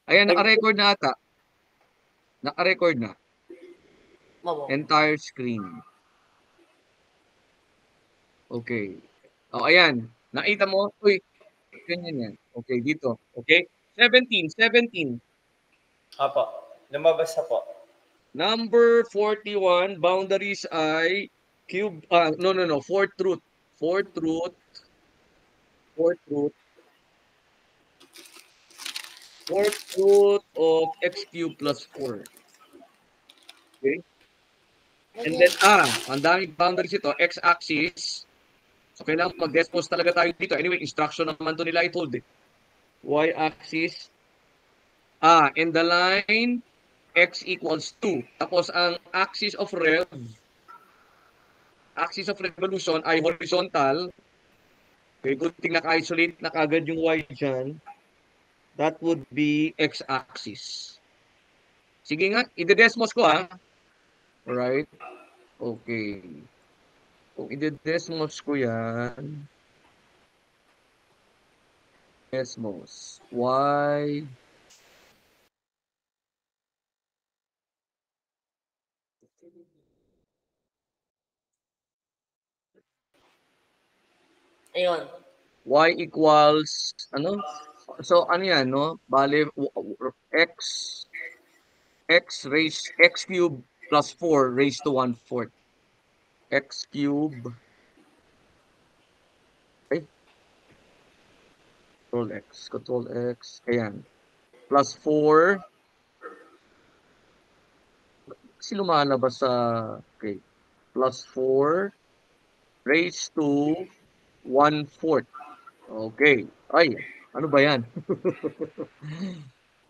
Ayan, naka-record na ata. Naka-record na. Entire screen. Okay. O, ayan. Nakita mo? Uy, ganyan yan. Okay, dito. Okay? 17. Apo. Lumabas na po. Number 41, boundaries ay cube, no. Fourth root. Fourth root of x cubed plus 4. Okay? And then, ang daming boundaries ito, x-axis. So, kailangan mag-dispose talaga tayo dito. Anyway, instruction naman to nila i-hold eh. Y-axis. In the line, x equals 2. Tapos, ang axis of revolution ay horizontal. Okay, good thing naka-isolate na kagad yung y dyan. That would be x-axis. Sige nga, i-desmos ko Alright? Okay. Kung i-desmos ko yan, desmos, y, Ayun. y equals, ano? So, ano yan, no? Bale, x cube plus 4 raised to 1/4. X cube, Control X, ayan. Plus 4, kasi lumalabas sa, okay. Plus 4 raised to 1/4. Okay. Ay, ano ba yan?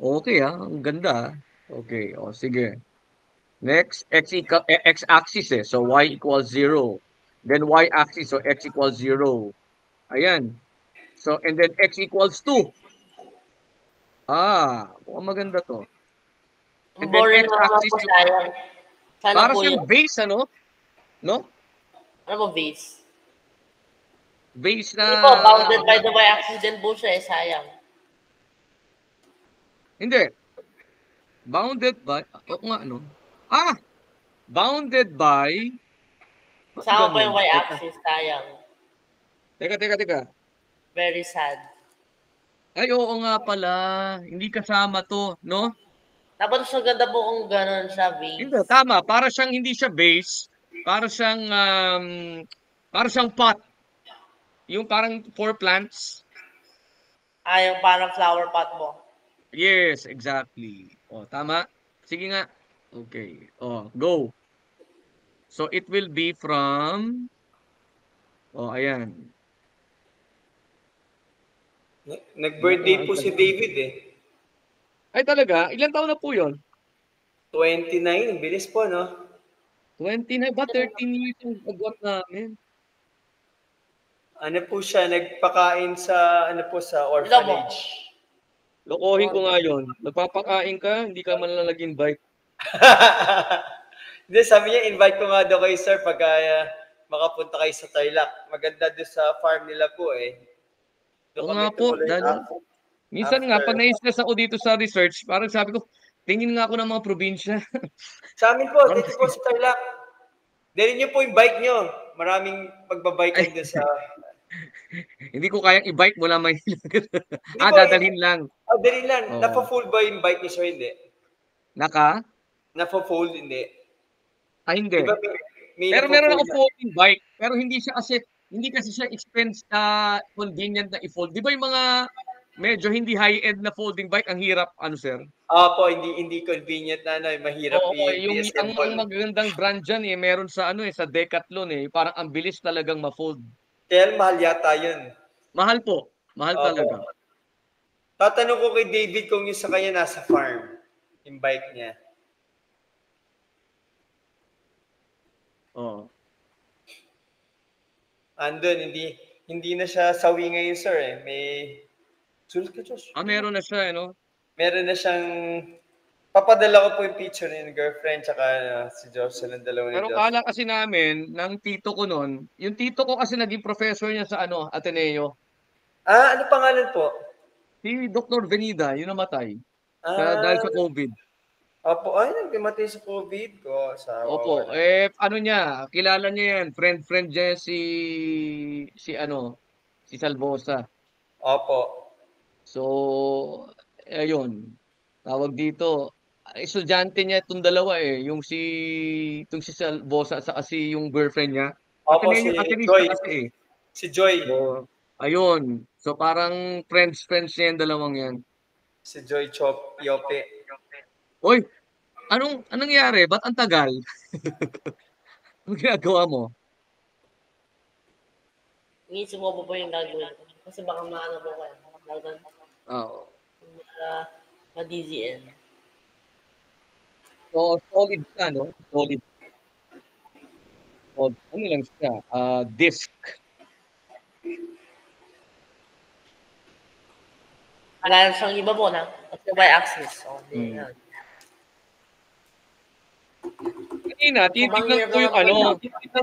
Okay ang ganda Okay, sige. Next, x-axis So, y equals 0. Then y-axis, so x equals 0. Ayan. So, and then x equals 2. Mukhang maganda to. And then x-axis, para siyang base, ano? No? Ano ba base? Base na... Hindi po, bounded by the y-axis din po siya sayang. Hindi. Bounded by... ano? Bounded by... Kasama po yung y-axis, sayang. Teka. Very sad. Ay, oo nga pala. Hindi kasama to, no? Dapat mas maganda po kung gano'n siya, base. Hindi, tama. Para siyang hindi siya base. Para siyang pot. Yung parang 4 plants. Yung parang flower pot mo. Yes, exactly. Tama? Sige nga. Okay. Go. So, it will be from... ayan. Nag-birthday po si David eh. Ay talaga? Ilan taon na po yun? 29. Bilis po, no? 29 ba? 13 years yung agwat namin. Ano po siya, nagpakain sa, sa orphanage. Lokohin ko nga yun. Nagpapakain ka, hindi ka man lang nag-invite. Hindi, sabi niya, invite ko nga daw kayo, sir, pagka makapunta kayo sa Tarlac. Maganda doon sa farm nila po eh. Oo nga po. Minsan nga, pag na-stress ako dito sa research, parang sabi ko, tingin nga ako ng mga probinsya. Sa amin po, dito po sa Tarlac. Dali niyo po yung bike niyo. Maraming pagbabike doon sa... Hindi ko kayang i-bike mula Maynila. Dadalhin lang. Dalhin lang. Napa-fold ba yung bike niyo, sir? Hindi. Napa-fold, hindi. Hindi. Diba, pero meron ako folding bike. Pero hindi kasi siya expense convenient na i-fold. Di ba yung mga medyo hindi high-end na folding bike, ang hirap, sir? Po, hindi convenient na, mahirap ang magagandang brand dyan, meron sa, sa Decathlon, parang ang bilis talagang ma-fold. Kaya mahal yata yun. Mahal po. Mahal talaga. Tatanong ko kay David kung yung sa kanya nasa farm, yung bike niya. Andun, hindi na siya sawi ngayon, sir eh. May... meron na siya, Meron na siyang... Papadala ko po yung picture ni girlfriend tsaka si Jocelyn, dalawa ni Pero kala kasi namin, ng tito ko nun, yung tito ko kasi naging professor niya sa Ateneo. Ano pangalan po? Si Dr. Venida, yung namatay. Dahil sa COVID. Opo, ay, nagkamatay sa COVID ko. Opo, Wala. ano niya, kilala niya yan, friend niya si Salvosa. Opo. So, ayun, tawag dito, estudyante niya itong dalawa itong si Salvosa at saka yung girlfriend niya. Opo, si Atenista Joy. kasi Si Joy. So, ayun. So, parang friends niya yung dalawang yan. Si Joy Chop Yope. Uy, anong nangyari? Ba't ang tagal? Anong ginagawa mo? Iisip mo pa yung gagawin ko. Kasi baka maano po kayo. Lagan. Oo. Ma-DZN. So, solid ka, no? Solid. So, ano lang siya? Disc. Wala siyang iba po na. Kasi y-axis. So, hindi yan. Kanina,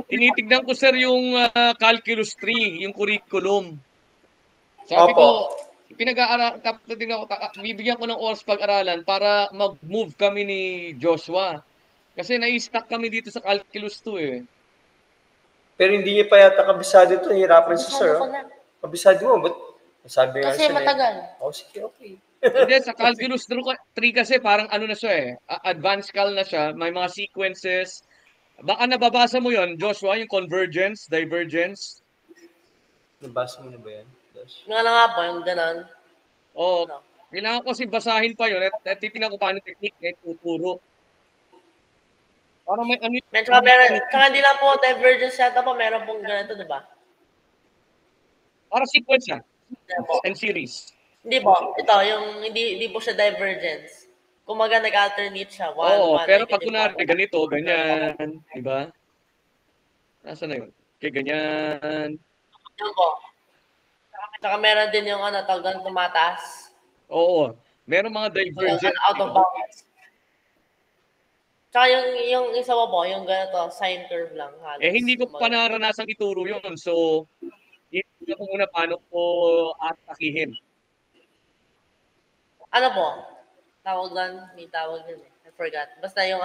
tinitignan ko sir yung Calculus 3, yung curriculum. Sabi ko, bibigyan ko ng oras pag-aralan para mag-move kami ni Joshua. Kasi na-stuck kami dito sa Calculus 2 eh. Pero hindi niya pa yata kabisado ito. Hirapan si sir. Kabisado ko na. Kabisado mo? Ba't? Sabi nga Kasi siya matagal. sige, okay. Hindi, sa Calculus 3 kasi parang ano na siya eh. Advanced Cal na siya. May mga sequences. Baka nababasa mo yon Joshua, yung convergence, divergence. Nabasa mo na ba yan? Yung ano nga po, yung ganon. Oo. Kailangan ko kasi basahin pa yun. At titignan ko paano technique na ituturo. Para may ano Tsaka hindi lang po divergence yata po, meron pong ganito, di ba? para sequence siya. And series. Hindi po. Ito, yung hindi po siya divergence. Kumaga nag-alternate siya. Oo, pero pag negative kunwari 1. ganito, ganyan, di ba? Nasaan na yun? Okay, ganyan. Yun po. Tsaka meron din yung tawag tumataas. Oo. Meron mga divergent. Out of bounds. Tsaka yung isa po, yung ganito, sine curve lang. Halos. Hindi ko pa naranasang ituro yun. So, hindi ko muna paano ko atakihin. Ano po? May tawag yun eh. I forgot. Basta yung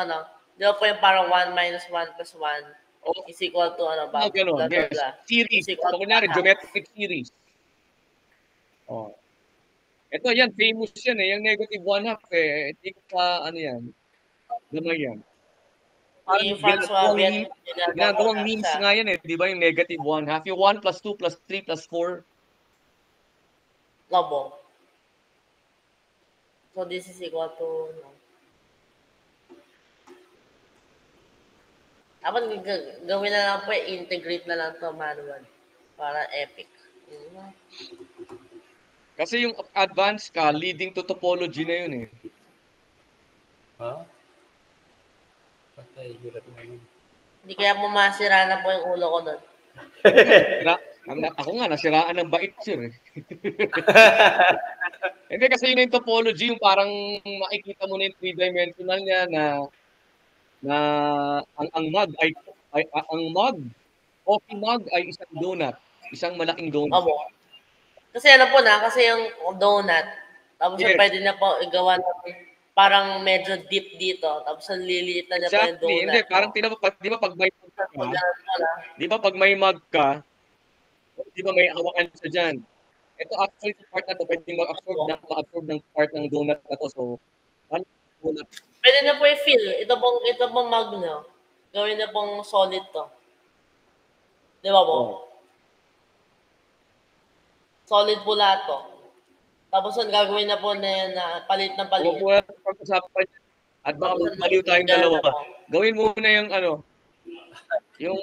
di ba po yung parang 1 minus 1 plus 1 is equal to blah, Ganun, blah, blah, yes. blah. Series. So, kunyari, geometric series. Oh. Ito yan, famous yan eh. Yung negative 1/2 eh. Hindi ko pa, yan. Gamay yan. Yung Francois Viet, ginagawang memes nga yan eh. Di ba yung negative 1/2? Yung 1 plus 2 plus 3 plus 4. Lobo. So this is equal to Dapat gawin na lang po, integrate na lang to manual para epic. Kasi yung advanced ka, leading to topology na yun eh. Ha? Patay, hirap na yun. Hindi kaya po masira na po yung ulo ko doon. Ako nga, nasiraan ng bait sir eh. Hindi kasi yun yung topology, yung parang makikita mo na yung three-dimensional niya na ang mug coffee mug ay isang donut, isang malaking donut. Opo. Kasi kasi yung donut, tapos pwede na po igawa ng parang medyo deep dito, tapos ang liliit na niya po yung donut. Hindi, parang di ba pag may mug ka, di ba may hawakan sa dyan? Ito actually sa part na to, pwede ma-absorb ng part ng donut na to. So, donut. Pwede na po i-fill. Ito pong mug nyo. Gawin na pong solid to. Di ba po? Solid po lahat to. Tapos ang gagawin na po na palit ng palit. Huwag mo pag-usapan yan. At baka maliw tayong dalawa. Gawin mo na yung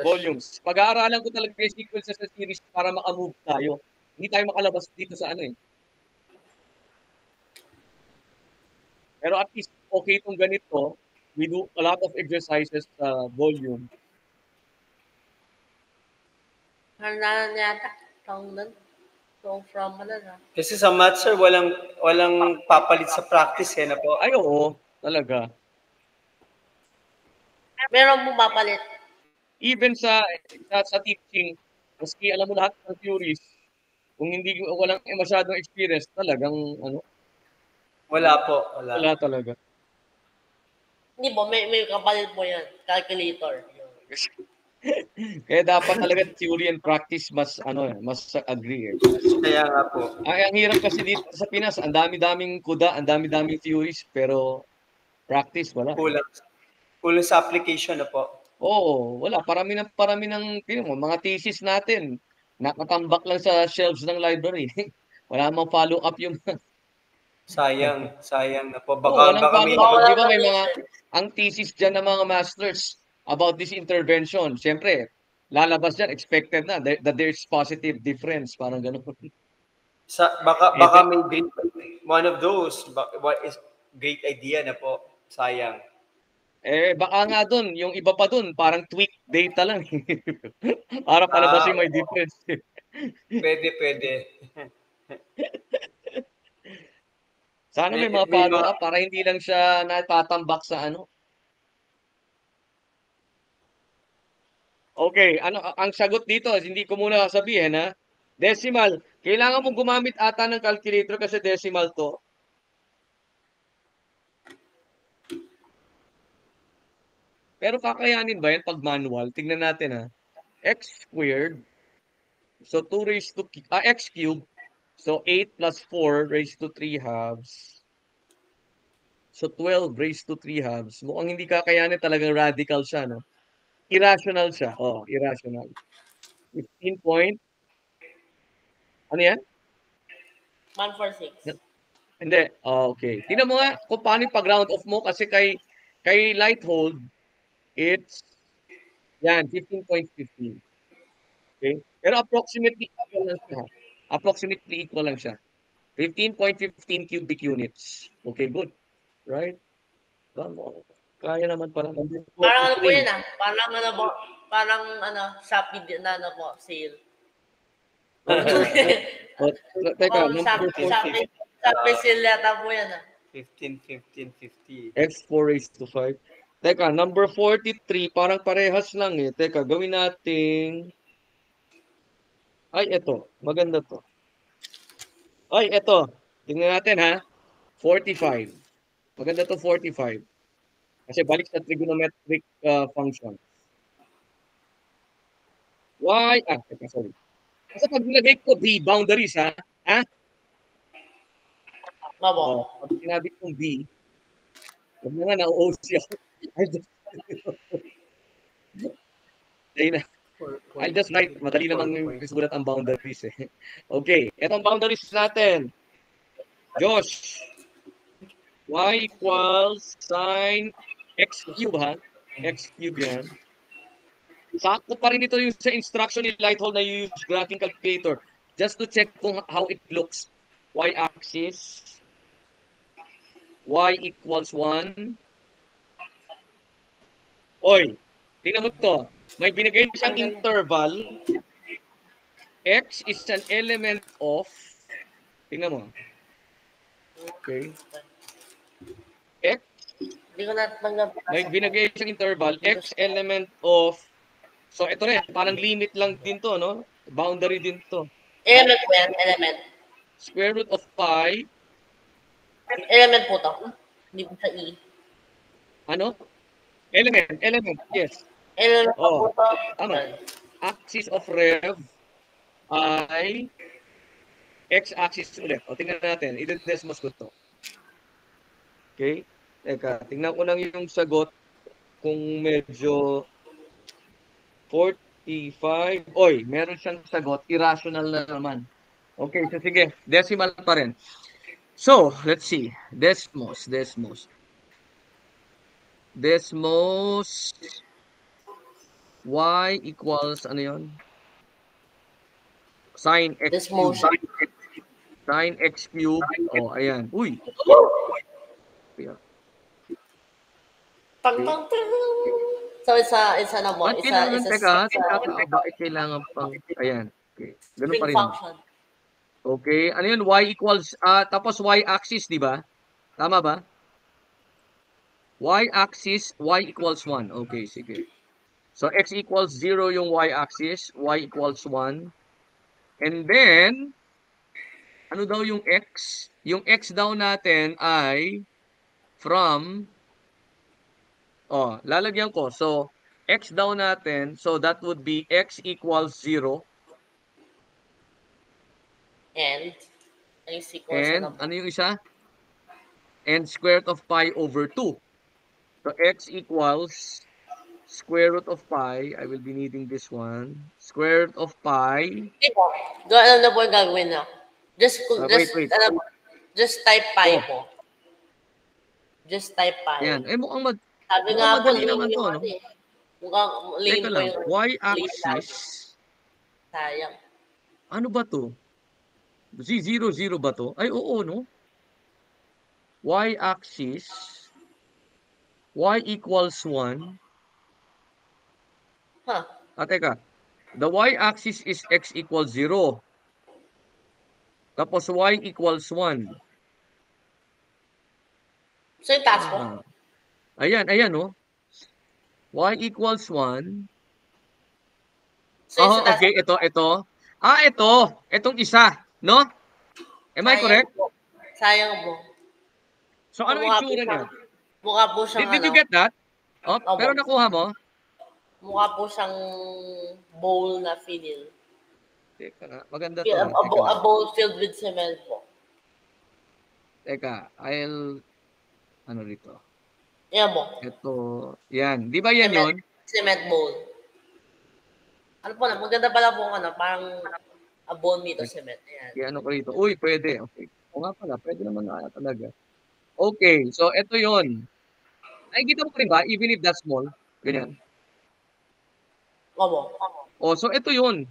volumes. Pag-aaralan ko talaga yung sequences sa series para makamove tayo. Hindi tayo makalabas dito sa eh. Pero at least okay itong ganito. We do a lot of exercises sa volume. Ano yata? So from Kasi sa math sir, walang papalit sa practice na po. Ay oo, talaga. Meron mo papalit. Even sa teaching, maski alam mo lahat ng theories, kung walang masyadong experience, talagang Wala po, wala. Wala talaga. Hindi po, may kapalit po yan. Calculator. Kaya dapat talaga theory and practice mas mas agree eh. Kaya nga po. Ay, ang hirap kasi dito sa Pinas, ang dami-daming kuda, ang dami-daming theories, pero practice wala. Kulang. Kulang sa application na po. Oo, wala. Parami ng tingnan mo, mga thesis natin. Nakatambak lang sa shelves ng library. Wala mang follow up yung Sayang na po. Oo, walang Baka may follow up. Wala Di ba may na mga, reason. ang thesis dyan ng mga masters about this intervention, siyempre, lalabas dyan, expected na, that there's positive difference, parang gano'n. baka may great, one of those, what is great idea na po. Sayang. Baka nga dun, yung iba pa dun, parang tweak data lang. Para palabasin may difference. Pwede. Sana may May- mga may follow mga- up para hindi lang siya natatambak sa ano. Okay, ang sagot dito, hindi ko muna sasabihin ha. Decimal. Kailangan mong gumamit ata ng calculator kasi decimal to. Pero kakayanin ba yan pag manual? Tingnan natin ha. X squared. So 2 raised to x cubed. So 8 plus 4 raised to 3 halves. So 12 raised to 3 halves. Mukhang hindi kakayanin, talagang radical siya, no? Irrational siya. Oh, irrational. 15 point. Ano yan? 146. Hindi. Okay. Tingnan mo nga kung paano yung pag-round off mo kasi kay Lighthold, it's yan, 15.15. Okay? Pero approximately equal lang siya. Approximately equal lang siya. 15.15 cubic units. Okay, good. Right? Kaya naman pala. Parang ano po yun Parang ano po, parang Shopee na po, sale. Teka, Oh, number 40. Shopee sale yata po yan 15, 50. X4 raised to 5. Teka, number 43, parang parehas lang eh. Teka, gawin natin. Ay, eto. Maganda to. Ay, eto. Tingnan natin ha. 45. Maganda to 45. Kasi balik sa trigonometric function. Teka, sorry. Kasi pag nilagay ko B, boundaries ha. Mabo. Pag sinabi kong B, huwag na nga na-OC ako. I'll just write. Madali namang isulat ang boundaries eh. Okay, etong boundaries natin. Josh, y equals sine x cube ha? X cube yan. Sakto pa rin ito yung sa instruction ni Lighthold na use graphing calculator. Just to check kung how it looks. Y-axis. Y equals 1. Oy, tingnan mo to. May binigay siyang interval. X is an element of, tingnan mo. Okay. X, Hindi ko natanggap. may binigay siyang interval. X element of, so ito rin, parang limit lang din to, no? Boundary din to. Element po yan, element. Square root of pi, Element po to. Hindi po sa E. ano? Element, yes. Element Oh, po to. tama. Axis of rev ay x-axis ulit. O, tingnan natin. I-desmos ko to. Okay? Teka, tingnan ko lang yung sagot kung medyo 45. Oy, meron siyang sagot. Irrational na naman. Okay, so sige. Decimal pa rin. So, let's see. Desmos. Y equals, ano yun? Sine x cube. Desmos. Sine x cube. Oh, ayan. Uy. Tang. So, isa na po. Ba't kailangan, teka, bakit kailangan pang, ayan. Okay. Ganun pa string rin. function. Okay, ano yun? Y equals, tapos y-axis, di ba? Tama ba? Y-axis, y equals 1. Okay, sige. So, x equals 0 yung y-axis, y equals 1. And then, ano daw yung x? Yung x daw natin ay from, lalagyan ko. So, x daw natin, so that would be x equals 0. And, is equals And, ano po? ano yung isa? And square root of pi over 2. So, x equals square root of pi. I will be needing this one. Square root of pi. Hindi po. Ano na po yung gagawin na? Wait. Just type pi Oh, po. Just type pi. yan. Mukhang, Sabi mukhang nga po, madali lame naman to, yung no? ano eh. Mukhang lame Teka po lang, yung y-axis. sayang. Ano ba to? Z0, 0 ba to? Ay, oo, no? Y-axis. Y equals 1. Huh. Teka. The y-axis is x equals 0. Tapos y equals 1. So yung taas po? Ayan, no? Y equals 1. So yung sa taas Okay, ito. Itong isa, no? Am I correct? po. Sayang po. So, ano yung itsura niya? Mukha po siyang Did you get that? Opo. Pero nakuha mo? Mukha po siyang bowl na finial. Teka nga, maganda to. A bowl filled with cement po. Teka, ano rito? Yan po. Ito, yan. Di ba yan yun? Cement bowl. Ano po na, maganda pala po parang a bowl made of cement. Ayan. Yan ko rito. Uy, pwede. Okay. O nga pala, pwede naman nga talaga. Okay, so ito yun. Nakikita mo pa rin ba? Even if that's small. Ganyan. Opo. So ito yun.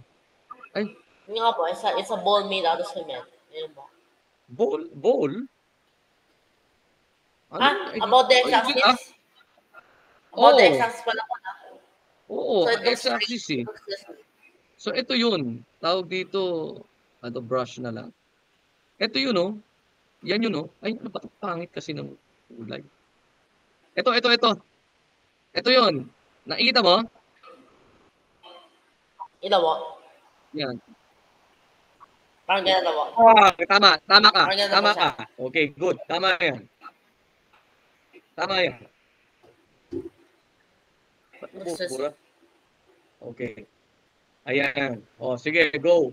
Ay, Yung nga po, it's a bowl made out of cement. Ayan po. bowl? About the x-axis? About the x-axis pala po na. Oo, So, it looks x-axis eh. So ito yun. Tawag dito, brush na lang. Ito yun, oh. Yan yun, oh. Ay, ano ba? Pangit kasi ng kulay. Ito. Ito yun. Nakikita mo? Ito po. Yan. Parang ganyan na po. Tama ka. Parang ganyan Tama po siya. ka. Okay, good. Tama yan. Looks just- Pura. Okay. Ayan. Sige, go.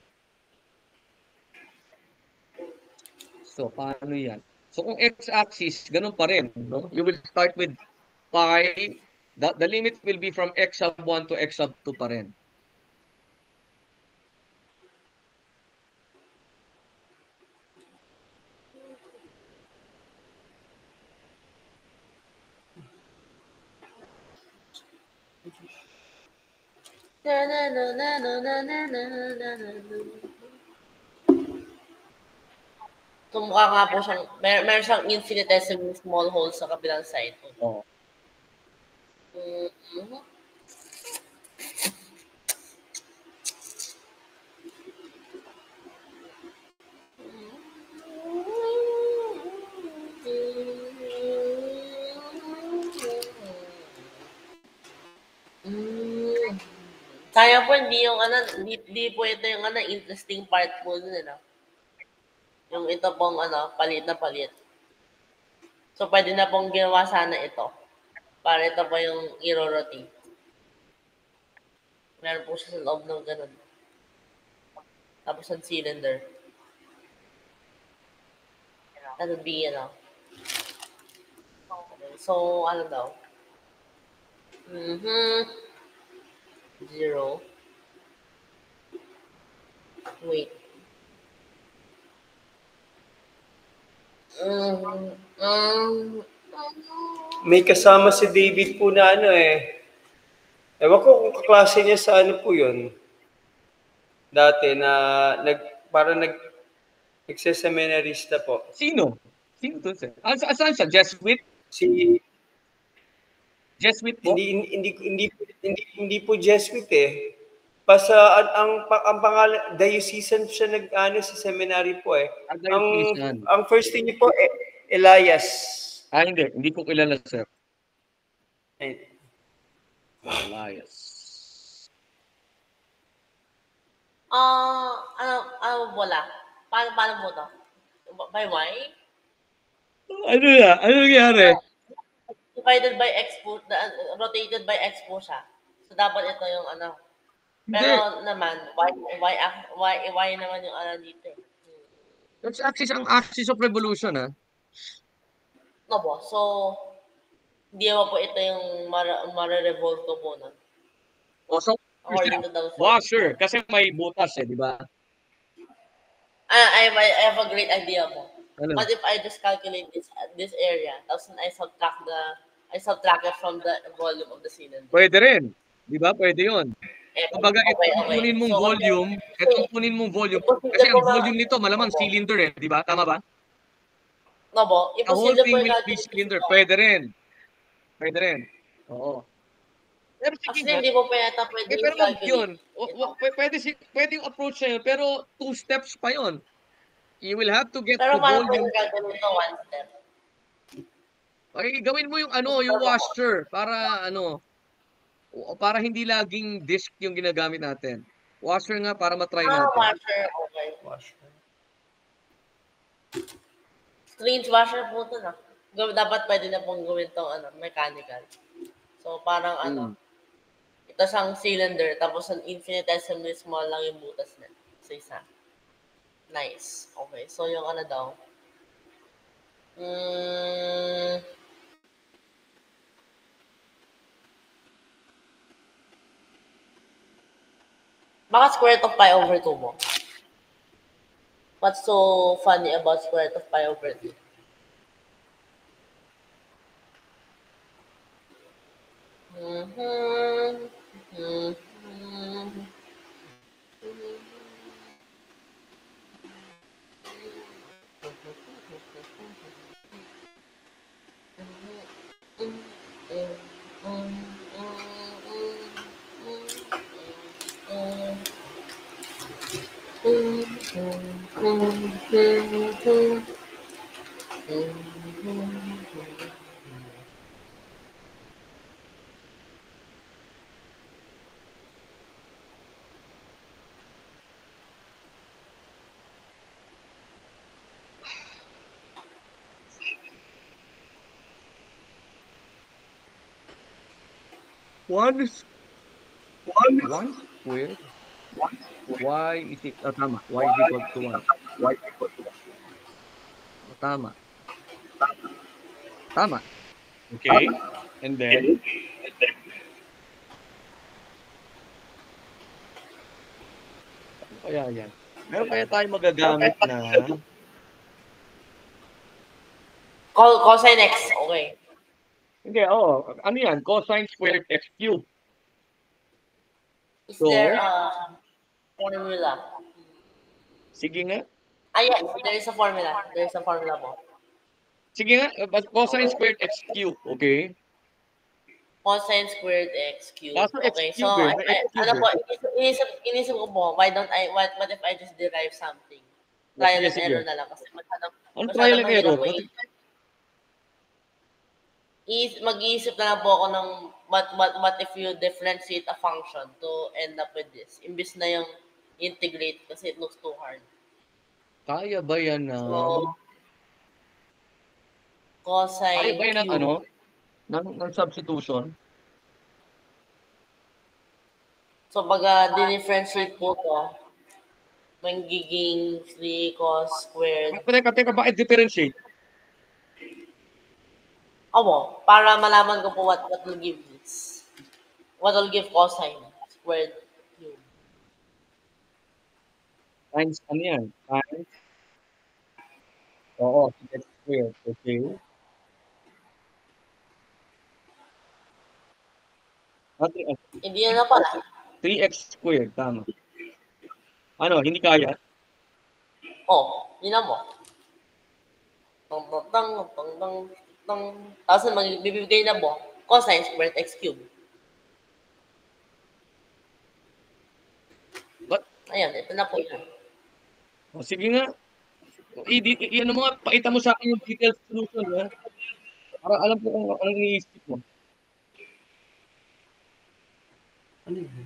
So, paano yan? So, kung x-axis, ganun pa rin. No? You will start with pi. The limit will be from x sub 1 to x sub 2 pa rin. So, mukha nga po siyang, meron siyang infinitesimal small holes sa kabilang side. Oo. Mhm. Kaya po, hindi po ito yung interesting part po nun, Yung ito pong, palit na palit. So, pwede na pong ginawa sana ito. Para ito po yung i-rotate. Meron po siya sa loob ng ganun. Tapos ang cylinder. That would be, So, ano daw? 0. Wait. May kasama si David po na ewan ko kung kaklase niya sa ano po yun. Dati na nagseseminarista po. Sino to, sir? Saan siya? Jesuit? Si Jesuit po? hindi po Jesuit eh. Basta ang pangalan diocesan siya sa seminary po eh. Diocesan. Ang first thing niyo po Elias. Hindi ko kilala, sir. Elias. Wala. Paano mo to? by y? Ano na? Ano nangyari? Divided by x po, rotated by x po siya. So, dapat ito yung ano. Hindi. Pero naman, y naman yung ano dito eh. That's axis ang axis of revolution, ha? No po, so, hindi naman po ito yung mare-revolve ko po nun. O, so, According to the washer. Kasi may butas, di ba? I have a great idea po. Ano? What if I just calculate this area, tapos I subtract it from the volume of the cylinder? Pwede rin. Di ba? Pwede yun. Kumbaga, Okay. itong kunin mong So, volume, imposible kasi ang po volume nito, malamang cylinder eh, di ba? Tama ba? No po, The whole imposible po thing yung will be calculate cylinder. ko. Pwede rin. Pwede rin. Oo. Pero sige Actually, nga. hindi po pa yata pwede Pero yung wag calculate. yun. Pwede yung approach na yun, pero 2 steps pa yun. You will have to get Pero the paano po volume. yung calculate ito one step? Okay, gawin mo yung yung washer para para hindi laging disk yung ginagamit natin. Washer nga para matry natin. Washer. Okay. Washer. Screen washer po ito na. Dapat pwede na pong gawin itong mechanical. So, parang ito siyang cylinder, tapos an infinitesimally small lang yung butas na. So, isa. Nice. Okay. So, yung daw. Baka square root of pi over 2 mo. What's so funny about square root of pi over 2? One squared. Y is equal, tama. Y is equal to 1. Tama. Tama. Okay. And then, ano kaya yan? Meron kaya tayo magagamit na Cosine x. Okay. hindi, ano yan? Cosine squared x cubed. Is So, there a formula? Sige nga. Yes, there is a formula. There is a formula po. Sige nga, cosine squared x cubed. Okay. Cosine squared x cubed. Kaso x Okay, so, cubed eh. X cubed po, inisip ko po, what if I just derive something? Trial and Sige. error na lang. Kasi Ano trial and error? Mag-iisip na lang po ako ng what if you differentiate a function to end up with this. Imbis na yung integrate kasi it looks too hard. Kaya ba yan na? So, cosine Kaya ba yan ng substitution? So, pag dinifferentiate po to, magiging 3 cos squared. Teka, bakit differentiate? Para malaman ko po what will give this. What will give cosine squared cube. Times, ano yan? Times, oo, x squared, okay. Hindi na pala. 3x squared, tama. Ano, hindi kaya? Yun na mo. Tapos magbibigay na mo, cosine squared x cube. But, Ayan, ito na po yun. sige nga. Ano mo nga, pakita mo sa akin yung detailed solution, ha? Para alam ko kung anong iniisip mo. Ano yun?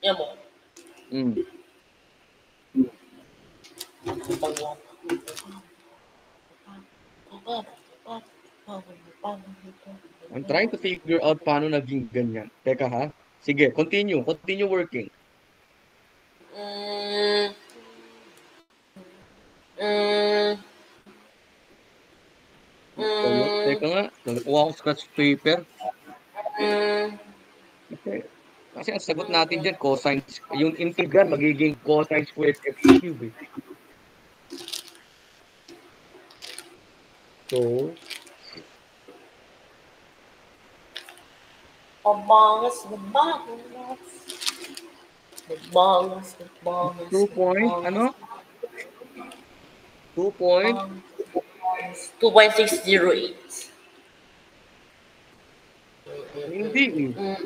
Yan mo. Mm. I'm trying to figure out paano naging ganyan. Teka ha. Sige, continue. Continue working. Mm, mm, Teka mm, nga. Nakuha akong scratch paper. mm, Kasi ang sagot natin dyan, cosine, yung integral, magiging cosine squared x cube. Eh. So, Pabangas, pabangas. Pabangas, pabangas, 2 point, pabangas, ano? 2 point, pabangas. 2.608. hindi eh.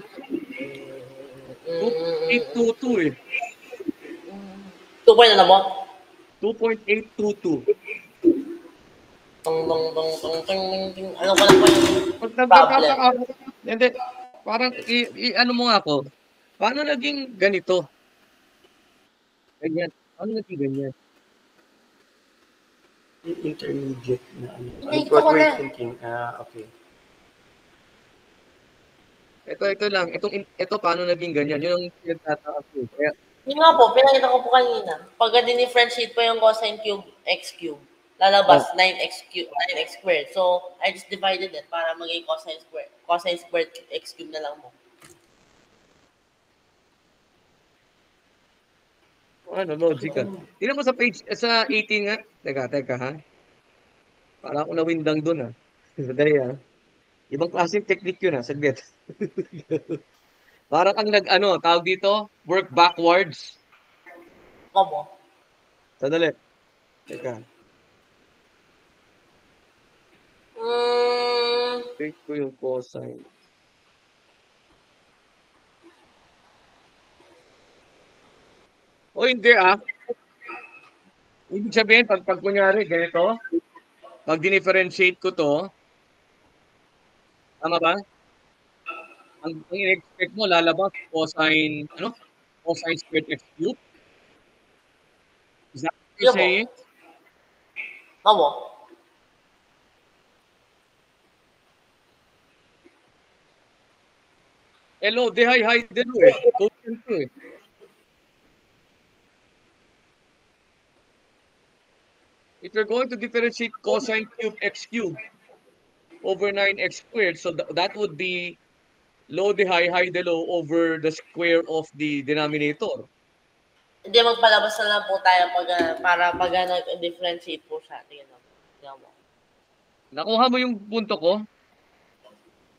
2.822 eh. 2 point ano mo? 2.822. Tong, tong, tong, tong, tong, tong. Ano pa lang po yung Pag problem? nagtataka ako, hindi, parang, ano mo nga ako, paano naging ganito? Ganyan. Paano naging ganyan? Intermediate na ano. Hindi What ko were you na. thinking? Okay. Ito lang. Ito paano naging ganyan? Yun ang pinagtataka ko. Kaya, Yun nga po, pinakita ko po kanina. Pagka dinifferentiate po yung cosine cube x cube, lalabas oh, 9x cube, 9x squared. So, I just divided it para maging cosine squared. Cosine squared x cube na lang mo. ano, logical. Tingnan mo sa page, sa 18 nga. Teka ha. Para ako nawindang dun ha. Dali ha. Ibang klaseng technique yun ha. Saglit. Para kang ano, tawag dito, work backwards. Kamo. Sandali. Teka. Take ko yung cosine. O hindi ah. Ibig sabihin, pag kunyari, ganito, pag dinifferentiate ko to, tama ba? Ang in-expect mo, lalabas cosine, ano? Cosine squared x cube. Is that what you're Yun mo. saying? Kamo. Hello, hi, delo eh. Quotient to eh. If you're going to differentiate cosine cube x cube over 9x squared, so that would be low de high de low over the square of the denominator. Hindi, magpalabas na lang po tayo pag, para pag nag-differentiate po siya. Tingnan mo. Tingnan mo. Nakuha mo yung punto ko?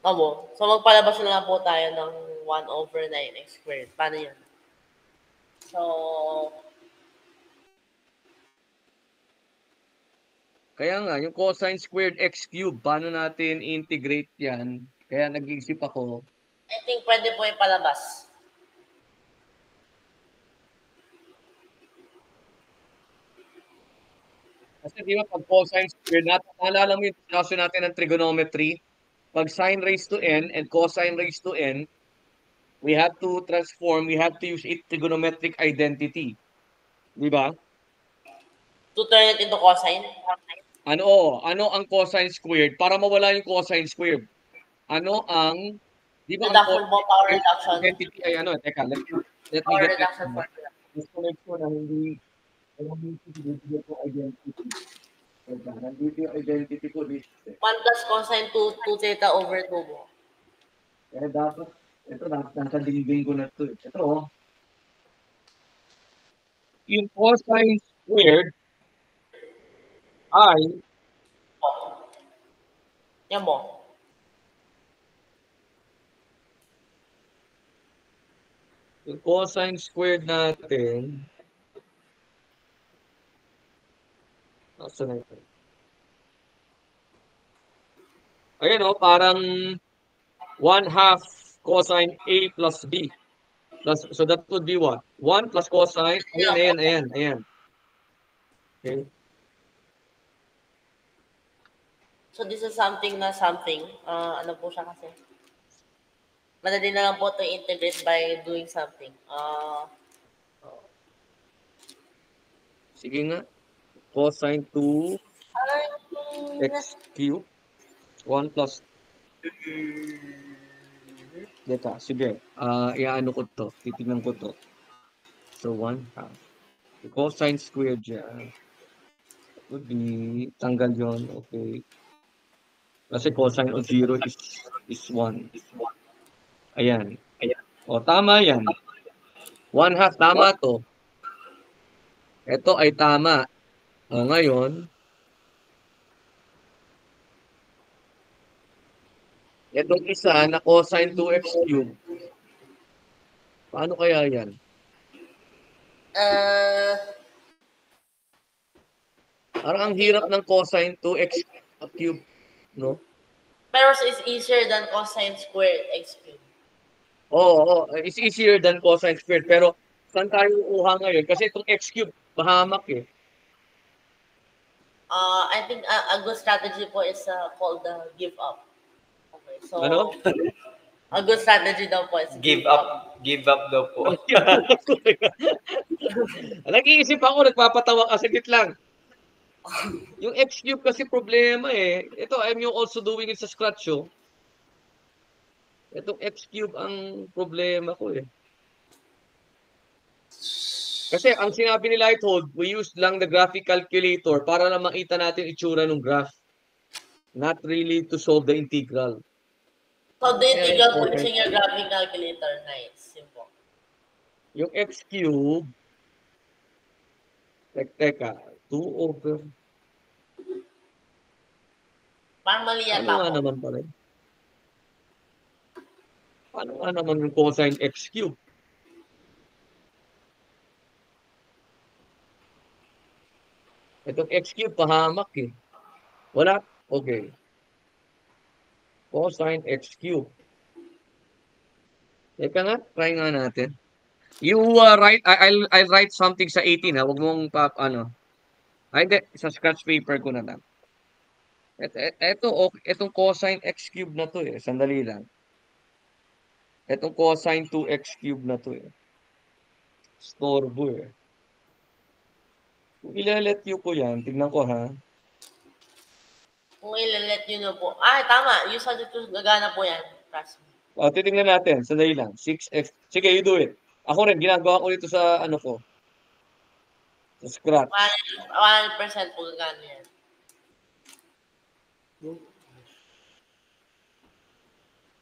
Kamo. So, magpalabas na lang po tayo ng 1 over 9x squared. Paano yun? So, Kaya nga, yung cosine squared x cube, paano natin integrate yan? Kaya nag-iisip ako, I think pwede po ipalabas. kasi di ba pag cosine squared, naalala mo yung discussion natin ng trigonometry, pag sine raised to n and cosine raised to n, we have to transform, we have to use a trigonometric identity. Di ba? To turn it into cosine. Ano ang cosine squared? Para mawala yung cosine squared. Ano ang, di ba ang Reduction po, power cosine reduction. identity ay ano? Teka, let me Power get that. reduction formula. Gusto make sure na hindi nandito yung identity. Teka, nandito yung identity ko dito. 1 plus cosine 2 theta over 2 mo. Kaya dapat, ito nasa dingding ko na ito. Ito, yung cosine squared ay Yan mo. yung cosine squared natin, nasa na ito? Ayan o, parang 1/2 cosine A plus B. So that would be what? 1 plus cosine. Ayan. Okay. So this is something na something. Ano po siya kasi? madali na lang po ito integrate by doing something. Sige nga. Cosine 2 x cube 1 plus. Dito, sige. Iaano ko to. Titignan ko to. So, 1 half. Cosine squared dyan. Would be, tanggal yon. Okay. Kasi cosine of 0 is 1. Ayan. O, tama yan. 1 half, tama to. Ito ay tama. O, ngayon, itong isa na cosine 2x cube. Paano kaya yan? Parang ang hirap ng cosine 2x cube, no? Pero it's easier than cosine squared x cubed. Oo, it's easier than cosine squared. Pero, saan tayo uuha ngayon? Kasi itong x cube, mahamak eh. I think a good strategy po is called the give up. Okay, so Ano? a good strategy daw po is Give up. Give up daw po. Nag-iisip ako, nagpapatawa ka, saglit lang. Yung x cube kasi problema eh. Ito, I'm yung also doing it sa scratch, oh. Itong x cube ang problema ko eh. Kasi ang sinabi ni Lighthold, we used lang the graphic calculator para lang makita natin itsura ng graph. Not really to solve the integral. So the integral po using your graphic calculator. Nice. Simple. Yung x cube, teka, 2 over. Parang mali Ano yata nga po. naman pala? Paano nga naman yung cosine x cube? Itong x cube, pahamak eh. Wala? Okay. Cosine x cube. Teka nga, try nga natin. You write, I'll write something sa 18 ha. Huwag mong ano. Ay, hindi. Sa scratch paper ko na lang. Itong cosine x cube na to eh. Sandali lang. Itong cosine 2x cube na to eh. Storbo eh. Kung ilalet you ko yan, tignan ko ha. Kung ilalet yun na po. Tama. Yung substitute, gagana po yan. Trust me. Titingnan natin. Sandali lang. 6x. Sige, you do it. Ako rin, ginagawa ko dito sa ano ko. Sa scratch. 100% po gagana yan.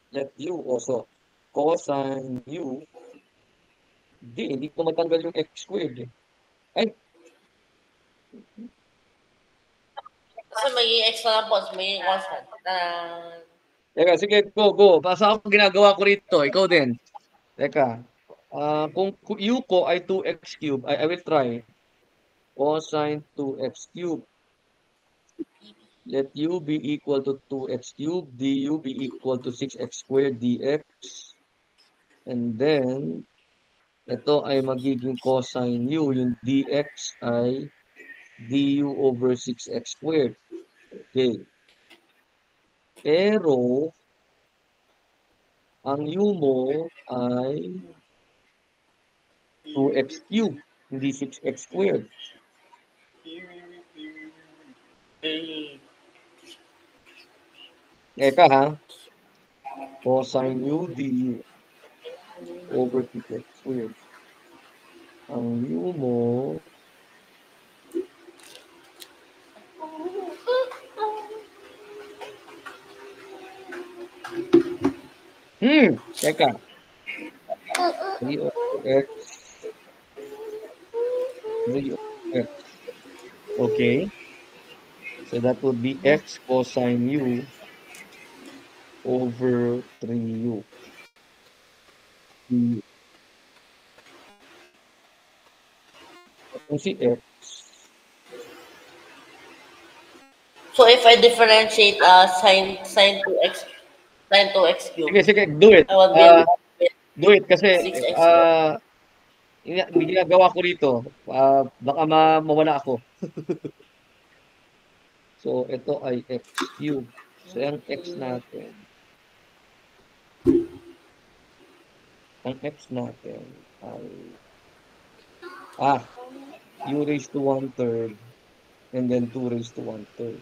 Let u also. Cosine u. Hindi ko matanggal yung x squared eh. Ay, Kasi may extra lang po. May constant. teka, sige, go. Basta ako ginagawa ko rito. Ikaw din. Teka. Kung u ko ay 2x cube, I will try. Cosine 2x cube. Let u be equal to 2x cube, du be equal to 6x squared dx. And then, ito ay magiging cosine u. Yung dx ay du over 6x squared. Okay. Pero, ang u mo ay 2x cube, hindi 6x squared. Eka ha. Cosine u du over 2x squared. Ang u mo teka. 3 over x. 3 over x. Okay. So that would be x cosine u over 3u. Kung si x, So if I differentiate sin 2x cube, sige, do it. I will be Do it kasi 6x ginagawa ko rito. Baka mawala ako. So ito ay x cube. So yung x natin. Ang x natin ay u raised to 1/3 and then 2 raised to 1/3.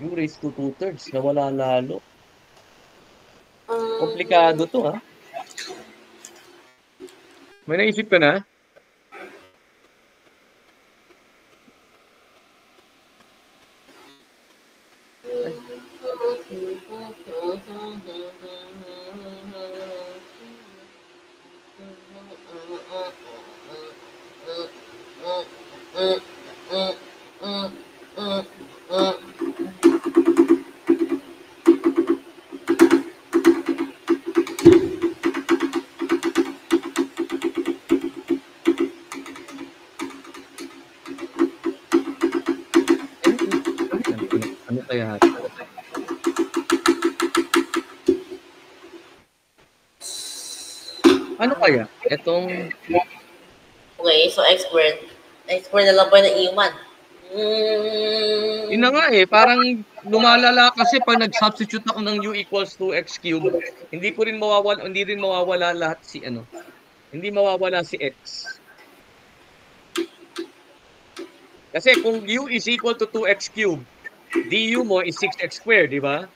U raised to 2/3 nawala lalo. Komplikado to, ha? May naisip ka na? Ano kaya? Ano kaya? Etong Okay, so x squared. X squared na lang po yung naiwan. yun na nga parang lumalala kasi pag nag-substitute ako ng u equals to x cubed, hindi rin mawawala lahat si ano. Hindi mawawala si x. Kasi kung u is equal to 2x cubed, du mo is 6x squared, di ba?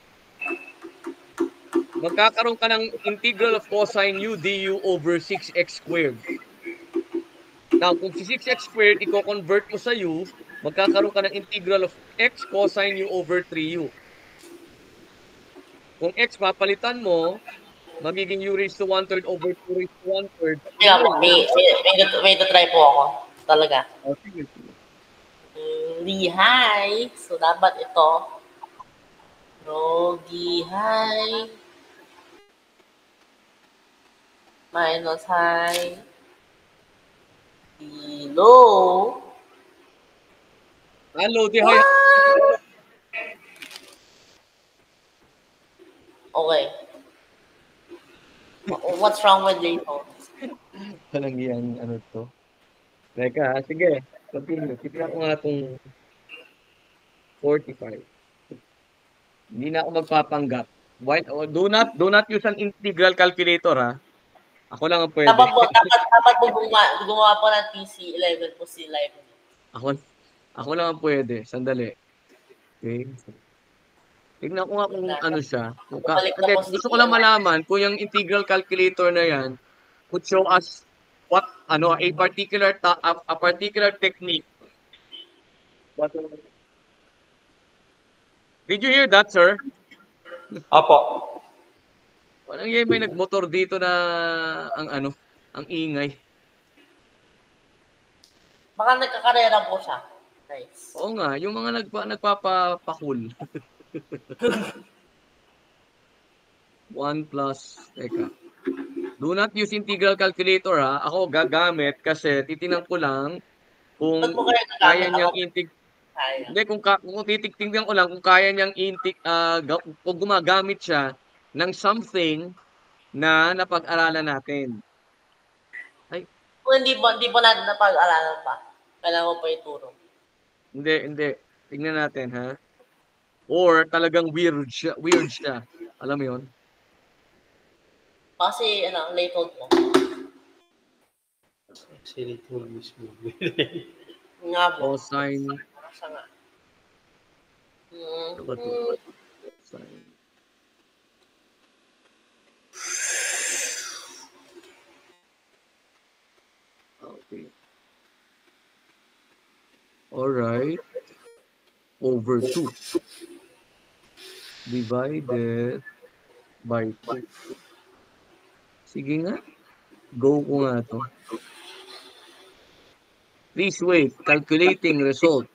Magkakaroon ka ng integral of cosine u du over 6x squared. Now, kung si 6x squared, i-convert mo sa u, magkakaroon ka ng integral of x cosine u over 3u. Kung x papalitan mo, magiging u raised to 1/3 over 2 raised to 1/3. Kaya po, may try po ako. Talaga. Oh, sige. Lihay. So, dapat ito. High. Minus high. Low. Hello, di high. Okay. What's wrong with Layton? Walang yan, ano to. Teka, sige. Continue. Tignan ko nga itong 45. Hindi na ako magpapanggap. Do not use an integral calculator, ha? Ako lang ang pwede. Dapat po gumawa po ng TC11 po si live. Ako lang ang pwede. Sandali. Okay. Tignan ko nga kung ano siya. Gusto ko lang malaman kung yung integral calculator na yan would show us what a particular technique. Did you hear that, sir? Apo. Walang may nagmotor dito na ang ingay. Baka nagkakarera po siya. Nice. Oo nga, yung mga nagpapapakul. 1 plus, teka. Do not use integral calculator, ha. Ako gagamit kasi titingnan ko lang kung kaya niyang Hindi, kung titignan ko lang kung kaya niyang kung gumagamit siya ng something na napag-aralan natin. Kung hindi po natin napag-aralan pa, kailangan mo pa ituro. Hindi. Tingnan natin, ha? Or talagang weird siya. Alam mo yun? Kasi, Layton po. Actually, ito mismo. Nga po. Cosine. Siya nga. Ano ba ito? Cosine. Okay. Alright. Over 2. Divided by 2. Sige nga. Go ko nga to. Please wait. Calculating result.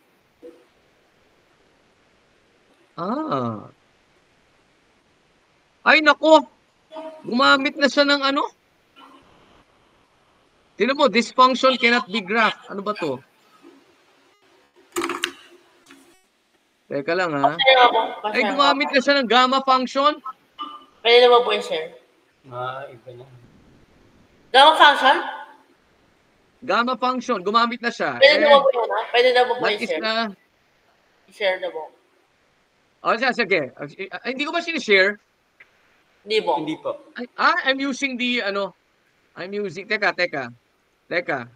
Ay, nako! Gumamit na siya ng ano? Tignan mo, this function cannot be graphed. Ano ba to? Teka lang, ha? Ay, gumamit na siya ng gamma function? Pwede naman po i-share. Iba na. Gamma function? Gamma function, gumamit na siya. Pwede naman po yun, ha? Pwede naman po That is i-share. na... I-share na po. Oh, sige. Hindi ko ba sinishare? Hindi po. Hindi po. I'm using the, teka.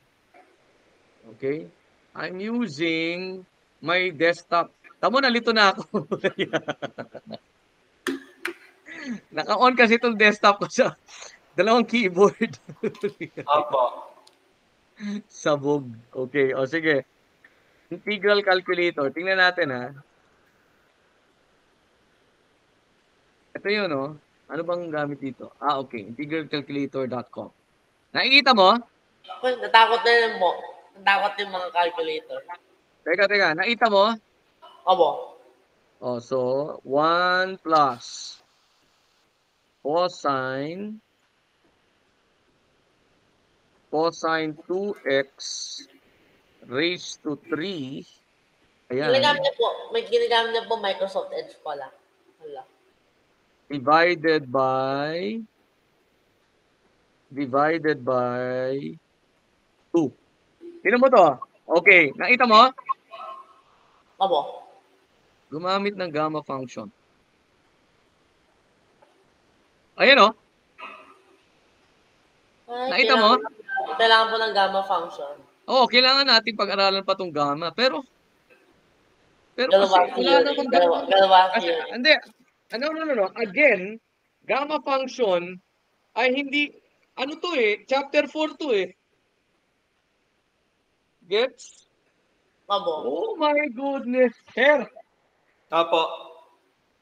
Okay? I'm using my desktop. Tamo, nalito na ako. Naka-on kasi itong desktop ko sa dalawang keyboard. Opo. Sabog. Okay, o sige. Integral calculator. Tingnan natin, ha. Ito yun, no? Ano bang gamit dito? Okay. integralcalculator.com. Nakikita mo? Ako, natakot na rin po. Natakot yung mga calculator. Teka. Nakita mo? Opo. So 1 plus cosine 2x raised to 3. Ayan. Ginagamit niyo po Microsoft Edge pala. Wala. Divided by 2. Tingnan mo to. Okay, nakita mo? Opo. Gumamit ng gamma function. Ayan, oh. Ay, Nakita mo? Kailangan po ng gamma function. Kailangan natin pag-aralan pa tong gamma. Pero Dalawa kasi wala namang gamma. Dalawa Kasi, theory. hindi. No. Again, gamma function ay hindi, chapter 4 to eh. Gets? Opo. Oh my goodness. Sir, Opo.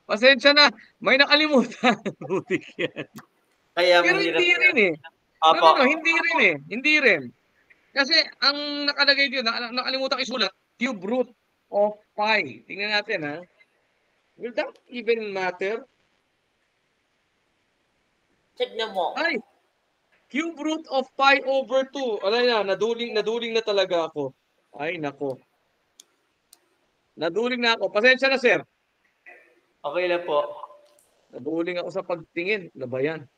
pasensya na. May nakalimutan. Butik yan. Kaya Pero mahirap. hindi rin eh. Opo. No, hindi rin. Kasi ang nakalagay dito, nakalimutan isulat, cube root of pi. Tingnan natin, ha. Will that even matter? Check niyo po. Ay, cube root of pi over 2. Ano yan, naduling na talaga ako. Ay, nako. Naduling na ako. Pasensya na, sir. Okay lang po. Naduling ako sa pagtingin. Ano ba yan?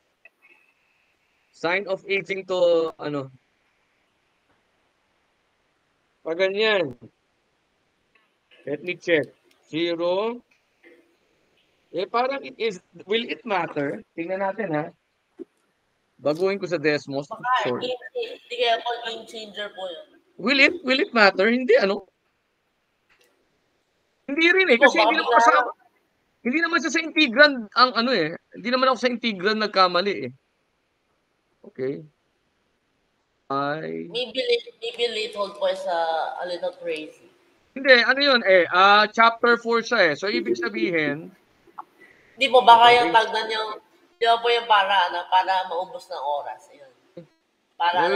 Sign of aging to, pag ganyan. Let me check. 0. Parang will it matter? Tingnan natin, ha. Baguhin ko sa Desmos. Sorry. Hindi kaya po game changer po yun. Will it matter? Hindi, Hindi rin eh. Kasi Baka hindi naman bigla kasama. Hindi naman siya sa integran ang Hindi naman ako sa integran nagkamali eh. Okay. Maybe little po is a little crazy. Hindi, yun chapter 4 siya eh. So, ibig sabihin, Hindi po, baka yung tagdan yung, di ba po yung para maubos ng oras. Ayun. Para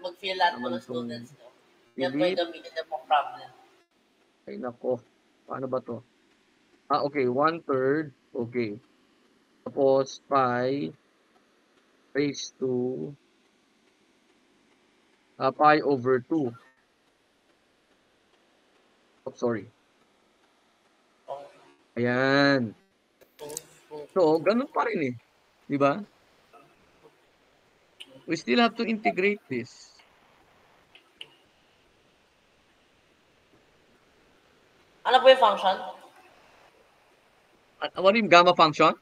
mag-fill lahat mo ng students. No? Yan po yung gamitin na po problem. Ay, nako. Paano ba to? Okay. 1/3. Okay. Tapos, pi raised to pi over 2. Sorry. Ayan. So, ganun pa rin eh. Di ba? We still have to integrate this. Ano po yung function? Ano yung gamma function?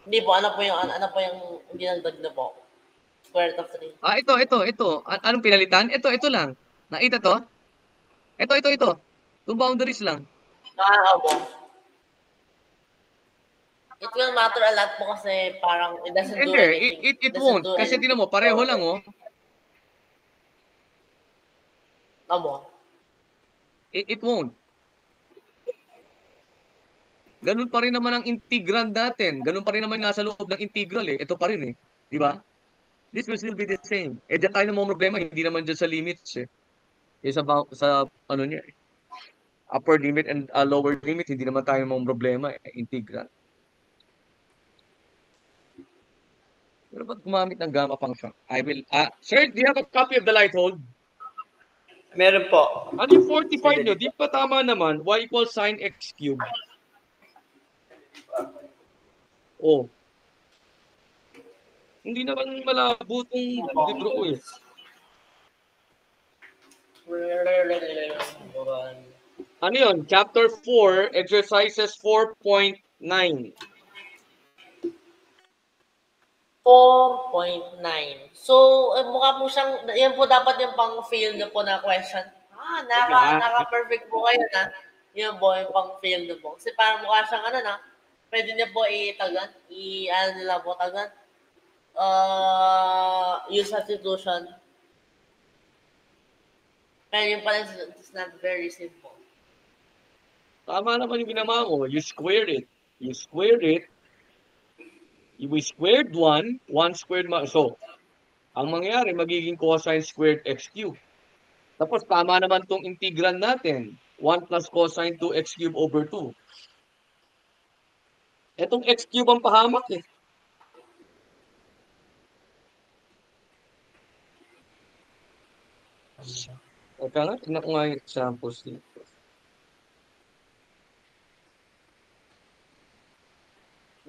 Hindi po, ano po yung dinagdag na po? Square root of 3. Ito. Anong pinalitan? Ito lang. Nakita to? Ito. Two boundaries lang. Opo. It will matter a lot po kasi parang it doesn't do anything. It won't. Kasi tinan mo, pareho lang oh. Opo. It won't. Ganun pa rin naman ang integrand natin. Ganun pa rin naman nasa loob ng integral eh. Ito pa rin eh. Di ba? This will still be the same. Diyan tayo na mga problema. Hindi naman dyan sa limits eh. Sa niya eh. Upper limit and lower limit, hindi naman tayo mga problema eh. Integral. Pero ba't gumamit ng gamma function? Sir, do you have a copy of the Lighthold? Meron po. Ano yung 45 nyo? Di pa tama naman. Y equals sin x cubed. Oh. Hindi naman malabo itong libro ko eh. Ano yun? Chapter 4, exercises 4.9. 4.9. So, mukha po siyang, yan po dapat yung pang-fail na po na question. Naka-perfect po kayo na. Yun po, yung pang-fail na po. Kasi parang mukha siyang pwede niya po ano nila po tagan, use substitution. Pero yung pala, it's not very simple. Tama naman yung ginawa mo. You square it. You squared it. We squared 1, 1 squared so, ang mangyayari, magiging cosine squared x cubed. Tapos, tama naman tong integral natin. 1 plus cosine 2x cubed over 2. Etong x cubed ang pahamak eh. Teka nga, tignan ko nga yung examples dito.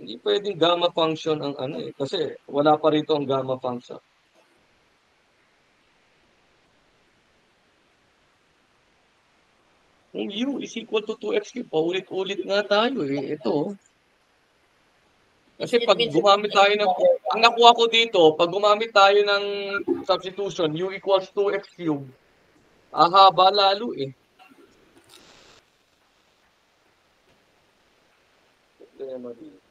Hindi pwedeng gamma function ang kasi wala pa rito ang gamma function. Kung u is equal to 2x cubed, paulit-ulit nga tayo eh. Ito. Kasi pag gumamit tayo ng, ang nakuha ko dito, pag gumamit tayo ng substitution, u equals 2x cubed, haba lalo eh. Problema dito.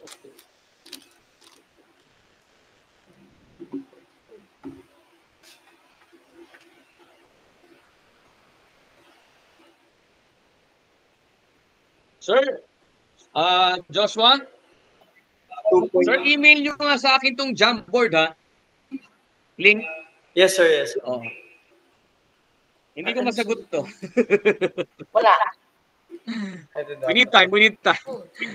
Okay. Sir, Joshua? Sir, email nyo nga sa akin tong Jamboard ha. Link. Yes, sir. Yes. Oh. Hindi ko masagot to. Wala. We need time.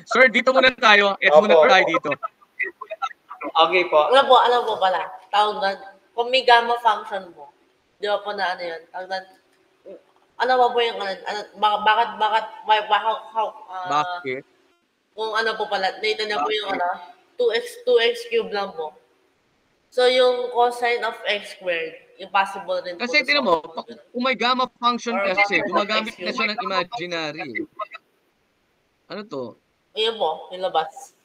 Sir, dito muna tayo. Muna tayo dito. Okay po. Alam po pala. Tawag na, kung may gamma function mo, di ba po na yun? Tawag na, ano ba po yung, Bakit? kung po pala, dito na po yung 2x cubed lang po. So, yung cosine of x squared, yung possible rin Kasi po. tinan mo, kung may gamma function kasi, gumagamit na siya ng imaginary. Ano to? Ayun po, yung labas.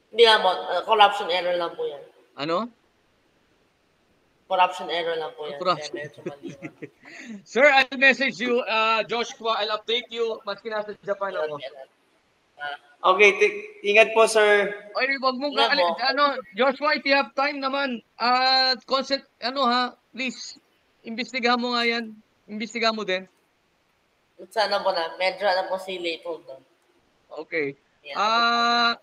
Hindi lang po, corruption error lang po yan. Ano? Corruption error lang po yan. Corruption. Kaya medyo mali. Sir, I'll message you, Joshua. I'll update you. Maski nasa Japan ako. Okay, ingat po, sir. Oy, wag mong Ingat po. Joshua, if you have time naman, please, imbestigahan mo nga yan. Imbestigahan mo din. Sana po na, medyo po si late hold doon. Okay. Yeah.